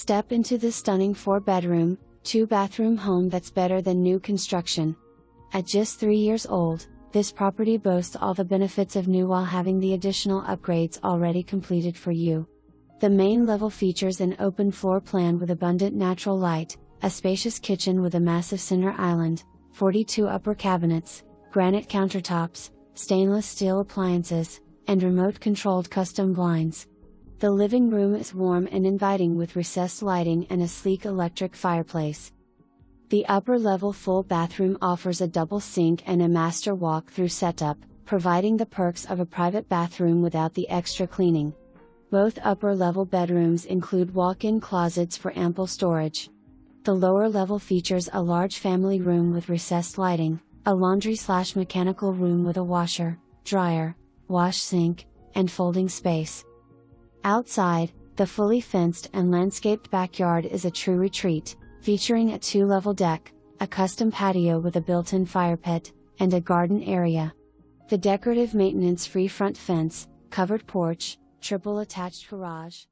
Step into this stunning 4-bedroom, 2-bathroom home that's better than new construction. At just 3 years old, this property boasts all the benefits of new while having the additional upgrades already completed for you. The main level features an open floor plan with abundant natural light, a spacious kitchen with a massive center island, 42 upper cabinets, granite countertops, stainless steel appliances, and remote-controlled custom blinds. The living room is warm and inviting with recessed lighting and a sleek electric fireplace. The upper-level full bathroom offers a double sink and a master walk-through setup, providing the perks of a private bathroom without the extra cleaning. Both upper-level bedrooms include walk-in closets for ample storage. The lower level features a large family room with recessed lighting, a laundry/mechanical room with a washer, dryer, wash sink, and folding space. Outside, the fully fenced and landscaped backyard is a true retreat, featuring a 2-level deck, a custom patio with a built-in fire pit, and a garden area. The decorative maintenance-free front fence, covered porch, triple attached garage,